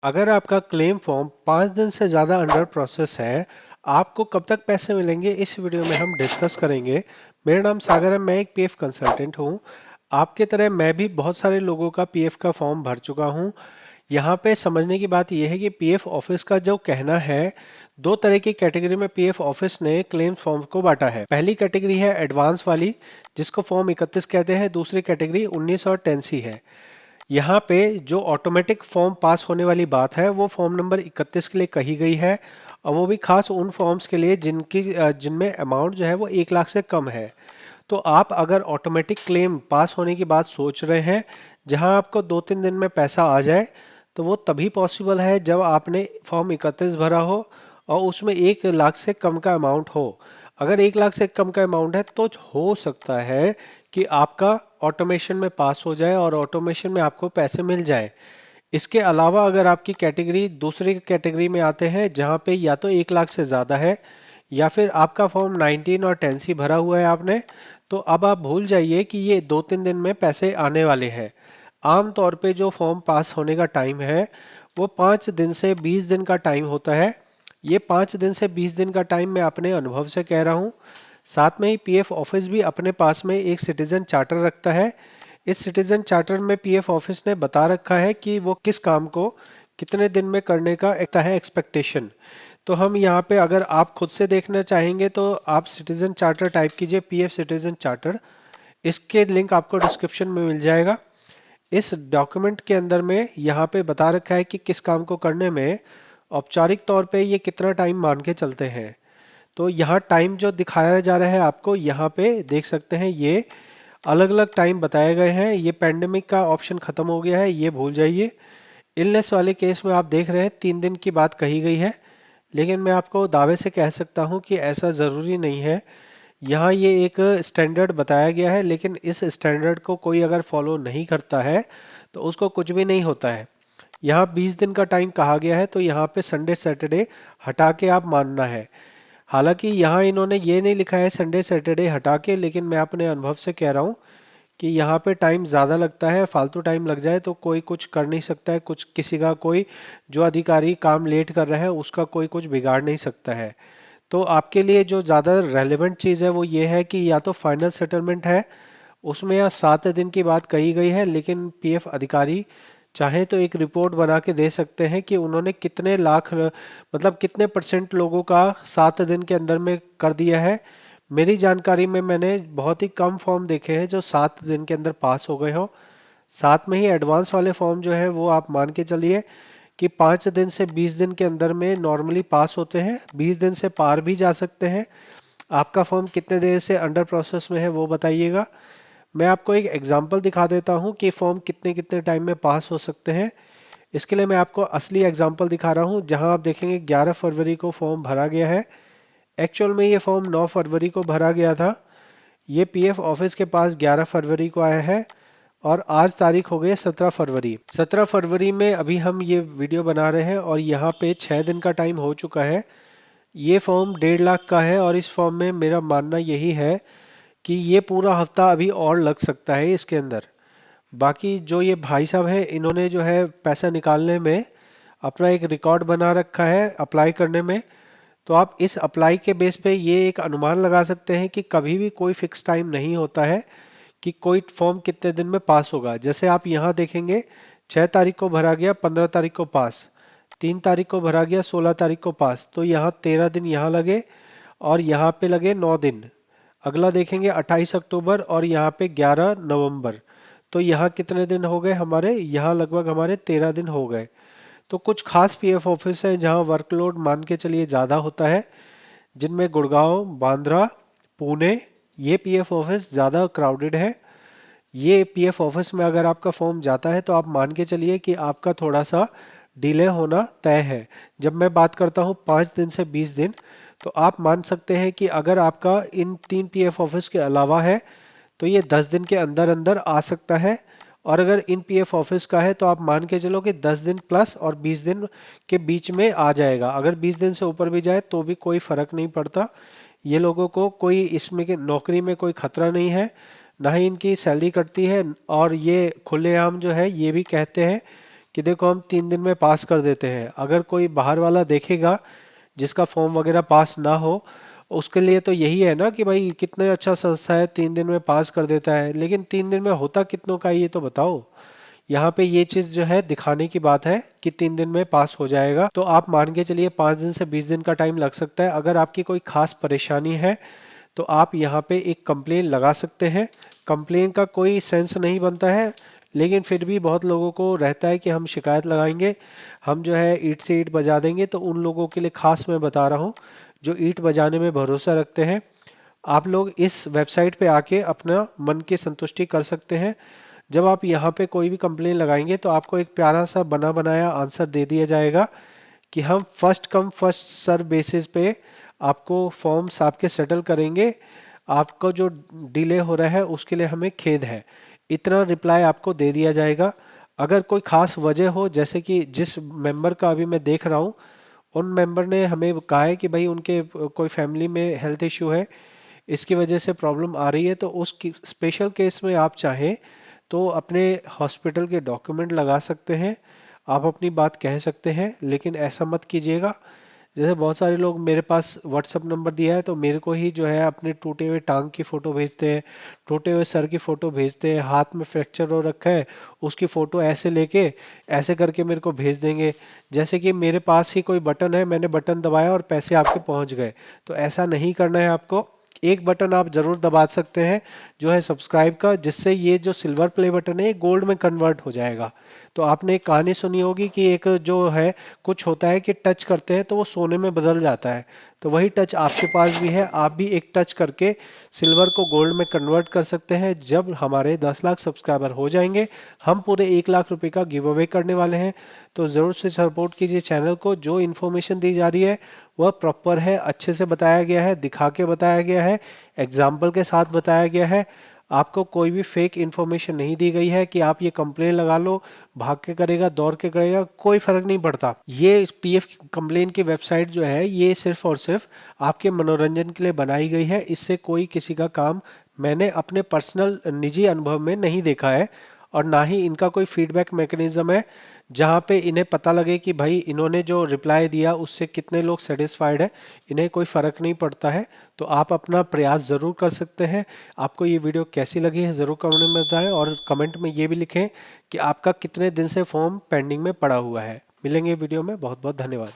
अगर आपका claim form 5 दिन से ज़्यादा अंडर प्रोसेस है, आपको कब तक पैसे मिलेंगे इस वीडियो में हम डिस्कस करेंगे। मेरा नाम सागर है, मैं एक पीएफ कंसल्टेंट हूँ। आपके तरह मैं भी बहुत सारे लोगों का पीएफ का फॉर्म भर चुका हूँ। यहाँ पे समझने की बात यह है कि पीएफ ऑफिस का जो कहना है, दो तरह की कैटेगरी में पीएफ ऑफिस ने क्लेम फॉर्म को बांटा है। पहली कैटेगरी है एडवांस वाली, जिसको फॉर्म 31 कहते हैं। दूसरी कैटेगरी 19 और 10 सी है। यहाँ पे जो ऑटोमेटिक फॉर्म पास होने वाली बात है वो फॉर्म नंबर 31 के लिए कही गई है, और वो भी खास उन फॉर्म्स के लिए जिनमें अमाउंट जो है वो 1 लाख से कम है। तो आप अगर ऑटोमेटिक क्लेम पास होने की बात सोच रहे हैं, जहां आपको 2-3 दिन में पैसा आ जाए, तो वो तभी पॉसिबल है जब आपने फॉर्म 31 भरा हो और उसमें 1 लाख से कम का अमाउंट हो। अगर 1 लाख से कम का अमाउंट है तो हो सकता है कि आपका ऑटोमेशन में पास हो जाए और ऑटोमेशन में आपको पैसे मिल जाए। इसके अलावा अगर आपकी कैटेगरी दूसरी कैटेगरी में आते हैं, जहां पे या तो 1 लाख से ज़्यादा है या फिर आपका फॉर्म 19 और 10 सी भरा हुआ है आपने, तो अब आप भूल जाइए कि ये 2-3 दिन में पैसे आने वाले हैं। आम तौर पे जो फॉर्म पास होने का टाइम है वो 5 दिन से 20 दिन का टाइम होता है। ये 5 दिन से 20 दिन का टाइम मैं अपने अनुभव से कह रहा हूँ। साथ में ही पीएफ ऑफिस भी अपने पास में एक सिटीजन चार्टर रखता है। इस सिटीजन चार्टर में पीएफ ऑफिस ने बता रखा है कि वो किस काम को कितने दिन में करने का एक है एक्सपेक्टेशन। तो हम यहाँ पे अगर आप खुद से देखना चाहेंगे तो आप सिटीजन चार्टर टाइप कीजिए, पीएफ सिटीजन चार्टर। इसके लिंक आपको डिस्क्रिप्शन में मिल जाएगा। इस डॉक्यूमेंट के अंदर में यहाँ पे बता रखा है कि किस काम को करने में औपचारिक तौर पे ये कितना टाइम मान के चलते हैं। तो यहाँ टाइम जो दिखाया जा रहा है आपको यहाँ पे देख सकते हैं, ये अलग अलग टाइम बताए गए हैं। ये पेंडेमिक का ऑप्शन खत्म हो गया है, ये भूल जाइए। इलनेस वाले केस में आप देख रहे हैं 3 दिन की बात कही गई है, लेकिन मैं आपको दावे से कह सकता हूँ कि ऐसा ज़रूरी नहीं है। यहाँ ये एक स्टैंडर्ड बताया गया है, लेकिन इस स्टैंडर्ड को कोई अगर फॉलो नहीं करता है तो उसको कुछ भी नहीं होता है। यहाँ 20 दिन का टाइम कहा गया है, तो यहाँ पे संडे सैटरडे हटा के आप मानना है। हालांकि यहाँ इन्होंने ये नहीं लिखा है संडे सैटरडे हटा के, लेकिन मैं अपने अनुभव से कह रहा हूँ कि यहाँ पे टाइम ज़्यादा लगता है। फालतू टाइम लग जाए तो कोई कुछ कर नहीं सकता है, कुछ किसी का कोई जो अधिकारी काम लेट कर रहा है उसका कोई कुछ बिगाड़ नहीं सकता है। तो आपके लिए जो ज़्यादा रेलेवेंट चीज़ है वो ये है कि या तो फाइनल सेटलमेंट है, उसमें या 7 दिन की बात कही गई है, लेकिन पीएफ अधिकारी चाहे तो एक रिपोर्ट बना के दे सकते हैं कि उन्होंने कितने लाख मतलब कितने परसेंट लोगों का 7 दिन के अंदर में कर दिया है। मेरी जानकारी में मैंने बहुत ही कम फॉर्म देखे हैं जो 7 दिन के अंदर पास हो गए हों। साथ में ही एडवांस वाले फॉर्म जो है वो आप मान के चलिए कि 5 दिन से 20 दिन के अंदर में नॉर्मली पास होते हैं, 20 दिन से पार भी जा सकते हैं। आपका फॉर्म कितने देर से अंडर प्रोसेस में है वो बताइएगा। मैं आपको एक एग्जांपल दिखा देता हूँ कि फॉर्म कितने कितने टाइम में पास हो सकते हैं। इसके लिए मैं आपको असली एग्जांपल दिखा रहा हूँ, जहाँ आप देखेंगे 11 फरवरी को फॉर्म भरा गया है। एक्चुअल में ये फॉर्म 9 फरवरी को भरा गया था। ये पीएफ ऑफिस के पास 11 फरवरी को आया है और आज तारीख हो गई है 17 फरवरी। 17 फरवरी में अभी हम ये वीडियो बना रहे हैं और यहाँ पे 6 दिन का टाइम हो चुका है। ये फॉर्म 1.5 लाख का है और इस फॉर्म में मेरा मानना यही है कि ये पूरा हफ्ता अभी और लग सकता है इसके अंदर। बाकी जो ये भाई साहब हैं, इन्होंने जो है पैसा निकालने में अपना एक रिकॉर्ड बना रखा है अप्लाई करने में। तो आप इस अप्लाई के बेस पे ये एक अनुमान लगा सकते हैं कि कभी भी कोई फिक्स टाइम नहीं होता है कि कोई फॉर्म कितने दिन में पास होगा। जैसे आप यहाँ देखेंगे 6 तारीख को भरा गया, 15 तारीख को पास, 3 तारीख को भरा गया, 16 तारीख को पास, तो यहाँ 13 दिन यहाँ लगे और यहाँ पे लगे 9 दिन। अगला देखेंगे 28 अक्टूबर और यहाँ पे 11 नवंबर, तो यहाँ कितने दिन हो गए हमारे, यहाँ लगभग हमारे 13 दिन हो गए। तो कुछ खास पीएफ ऑफिस है जहाँ वर्कलोड मान के चलिए ज़्यादा होता है, जिनमें गुड़गांव, बांद्रा, पुणे, ये पीएफ ऑफिस ज़्यादा क्राउडेड है। ये पीएफ ऑफिस में अगर आपका फॉर्म जाता है तो आप मान के चलिए कि आपका थोड़ा सा डिले होना तय है। जब मैं बात करता हूँ 5 दिन से 20 दिन, तो आप मान सकते हैं कि अगर आपका इन 3 पीएफ ऑफिस के अलावा है तो ये 10 दिन के अंदर अंदर आ सकता है। और अगर इन पीएफ ऑफिस का है तो आप मान के चलो कि 10 दिन प्लस और 20 दिन के बीच में आ जाएगा। अगर 20 दिन से ऊपर भी जाए तो भी कोई फर्क नहीं पड़ता। ये लोगों को कोई इसमें के नौकरी में कोई खतरा नहीं है, ना ही इनकी सैलरी कटती है। और ये खुलेआम जो है ये भी कहते हैं कि देखो हम 3 दिन में पास कर देते हैं। अगर कोई बाहर वाला देखेगा जिसका फॉर्म वगैरह पास ना हो, उसके लिए तो यही है ना कि भाई कितने अच्छा संस्था है, 3 दिन में पास कर देता है। लेकिन 3 दिन में होता कितनों का है ये तो बताओ। यहाँ पे ये चीज़ जो है दिखाने की बात है कि 3 दिन में पास हो जाएगा। तो आप मान के चलिए 5 दिन से 20 दिन का टाइम लग सकता है। अगर आपकी कोई खास परेशानी है तो आप यहाँ पे एक कंप्लेन लगा सकते हैं। कंप्लेन का कोई सेंस नहीं बनता है, लेकिन फिर भी बहुत लोगों को रहता है कि हम शिकायत लगाएंगे, हम जो है ईंट से ईंट बजा देंगे। तो उन लोगों के लिए खास मैं बता रहा हूँ जो ईंट बजाने में भरोसा रखते हैं। आप लोग इस वेबसाइट पे आके अपना मन की संतुष्टि कर सकते हैं। जब आप यहाँ पे कोई भी कंप्लेन लगाएंगे तो आपको एक प्यारा सा बना बनाया आंसर दे दिया जाएगा कि हम first come first serve basis पे आपको फॉर्म्स आपके सेटल करेंगे। आपको जो डिले हो रहा है उसके लिए हमें खेद है। इतना रिप्लाई आपको दे दिया जाएगा। अगर कोई खास वजह हो, जैसे कि जिस मेंबर का अभी मैं देख रहा हूँ, उन मेंबर ने हमें कहा है कि भाई उनके कोई फैमिली में हेल्थ इश्यू है, इसकी वजह से प्रॉब्लम आ रही है। तो उस स्पेशल केस में आप चाहें तो अपने हॉस्पिटल के डॉक्यूमेंट लगा सकते हैं, आप अपनी बात कह सकते हैं। लेकिन ऐसा मत कीजिएगा, जैसे बहुत सारे लोग मेरे पास व्हाट्सअप नंबर दिया है तो मेरे को ही जो है अपने टूटे हुए टांग की फ़ोटो भेजते हैं, टूटे हुए सर की फ़ोटो भेजते हैं, हाथ में फ्रैक्चर हो रखा है उसकी फ़ोटो ऐसे लेके ऐसे करके मेरे को भेज देंगे, जैसे कि मेरे पास ही कोई बटन है, मैंने बटन दबाया और पैसे आपके पहुंच गए। तो ऐसा नहीं करना है आपको। एक बटन आप जरूर दबा सकते हैं जो है सब्सक्राइब का, जिससे ये जो सिल्वर प्ले बटन है ये गोल्ड में कन्वर्ट हो जाएगा। तो आपने एक कहानी सुनी होगी कि एक जो है कुछ होता है कि टच करते हैं तो वो सोने में बदल जाता है। तो वही टच आपके पास भी है, आप भी एक टच करके सिल्वर को गोल्ड में कन्वर्ट कर सकते हैं। जब हमारे 10 लाख सब्सक्राइबर हो जाएंगे हम पूरे 1 लाख रुपए का गिव अवे करने वाले हैं। तो ज़रूर से सपोर्ट कीजिए चैनल को। जो इन्फॉर्मेशन दी जा रही है वह प्रॉपर है, अच्छे से बताया गया है, दिखा के बताया गया है, एग्जाम्पल के साथ बताया गया है। आपको कोई भी फेक इन्फॉर्मेशन नहीं दी गई है कि आप ये कंप्लेन लगा लो, भाग के करेगा दौड़ के करेगा, कोई फर्क नहीं पड़ता। ये पीएफ कंप्लेन की वेबसाइट जो है ये सिर्फ और सिर्फ आपके मनोरंजन के लिए बनाई गई है। इससे कोई किसी का काम मैंने अपने पर्सनल निजी अनुभव में नहीं देखा है, और ना ही इनका कोई फीडबैक मैकेनिज्म है जहाँ पे इन्हें पता लगे कि भाई इन्होंने जो रिप्लाई दिया उससे कितने लोग सेटिस्फाइड है। इन्हें कोई फ़र्क नहीं पड़ता है। तो आप अपना प्रयास ज़रूर कर सकते हैं। आपको ये वीडियो कैसी लगी है ज़रूर कमेंट में बताएं, और कमेंट में ये भी लिखें कि आपका कितने दिन से फॉर्म पेंडिंग में पड़ा हुआ है। मिलेंगे वीडियो में। बहुत बहुत धन्यवाद।